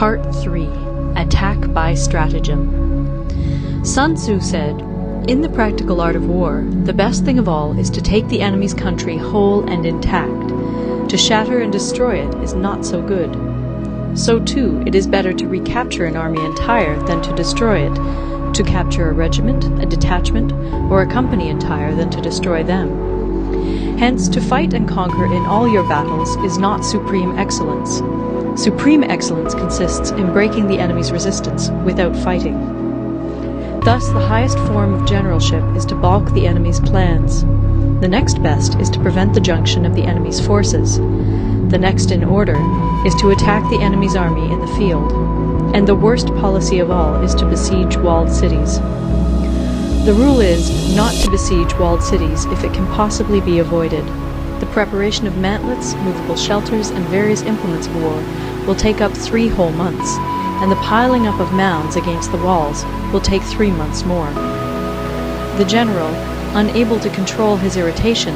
Part 3. Attack by Stratagem. Sun Tzu said, "In the practical art of war, the best thing of all is to take the enemy's country whole and intact. To shatter and destroy it is not so good. So too, it is better to recapture an army entire than to destroy it, to capture a regiment, a detachment, or a company entire than to destroy them. Hence, to fight and conquer in all your battles is not supreme excellence. Supreme excellence consists in breaking the enemy's resistance without fighting. Thus, the highest form of generalship is to balk the enemy's plans. The next best is to prevent the junction of the enemy's forces. The next in order is to attack the enemy's army in the field. And the worst policy of all is to besiege walled cities. The rule is not to besiege walled cities if it can possibly be avoided. The preparation of mantlets, movable shelters, and various implements of war will take up 3 whole months, and the piling up of mounds against the walls will take 3 months more. The general, unable to control his irritation,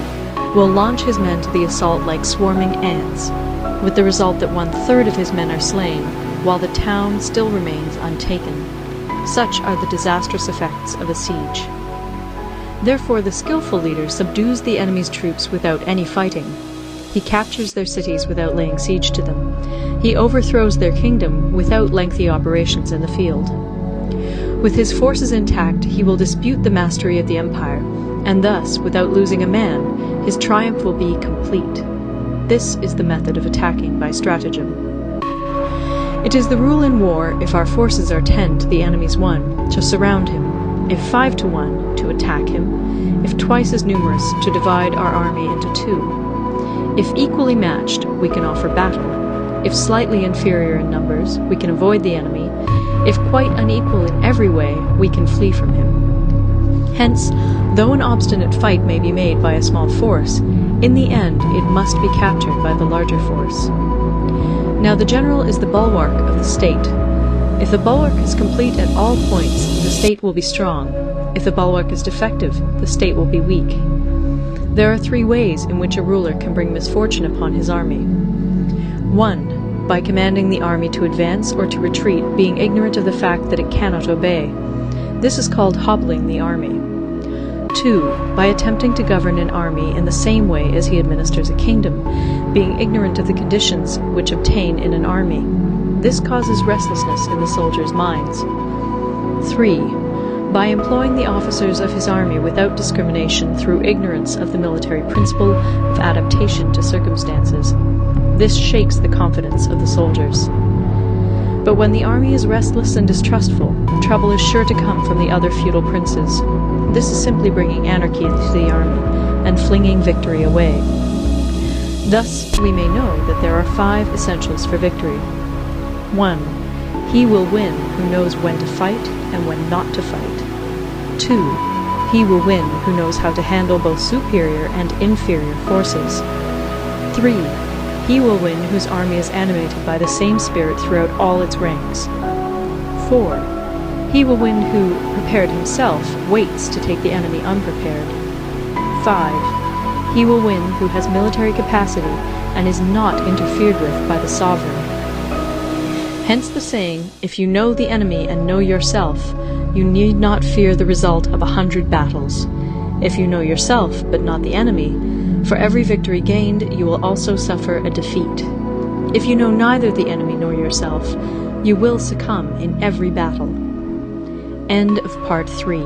will launch his men to the assault like swarming ants, with the result that 1/3 of his men are slain, while the town still remains untaken. Such are the disastrous effects of a siege. Therefore, the skillful leader subdues the enemy's troops without any fighting. He captures their cities without laying siege to them. He overthrows their kingdom without lengthy operations in the field. With his forces intact, he will dispute the mastery of the empire, and thus, without losing a man, his triumph will be complete. This is the method of attacking by stratagem. It is the rule in war, if our forces are 10 to the enemy's 1, to surround him, if 5 to 1, to attack him, if twice as numerous, to divide our army into 2. If equally matched, we can offer battle. If slightly inferior in numbers, we can avoid the enemy. If quite unequal in every way, we can flee from him. Hence, though an obstinate fight may be made by a small force, in the end it must be captured by the larger force. Now the general is the bulwark of the state. If the bulwark is complete at all points, the state will be strong. If the bulwark is defective, the state will be weak. There are 3 ways in which a ruler can bring misfortune upon his army. 1. By commanding the army to advance or to retreat, being ignorant of the fact that it cannot obey. This is called hobbling the army. 2. By attempting to govern an army in the same way as he administers a kingdom, being ignorant of the conditions which obtain in an army. This causes restlessness in the soldiers' minds. 3. By employing the officers of his army without discrimination through ignorance of the military principle of adaptation to circumstances. This shakes the confidence of the soldiers. But when the army is restless and distrustful, trouble is sure to come from the other feudal princes. This is simply bringing anarchy to the army and flinging victory away. Thus, we may know that there are 5 essentials for victory. 1. He will win who knows when to fight and when not to fight. 2. He will win who knows how to handle both superior and inferior forces. 3. He will win whose army is animated by the same spirit throughout all its ranks. 4. He will win who, prepared himself, waits to take the enemy unprepared. 5. He will win who has military capacity and is not interfered with by the sovereign. Hence the saying, if you know the enemy and know yourself, you need not fear the result of 100 battles. If you know yourself, but not the enemy, for every victory gained, you will also suffer a defeat. If you know neither the enemy nor yourself, you will succumb in every battle. End of Part 3.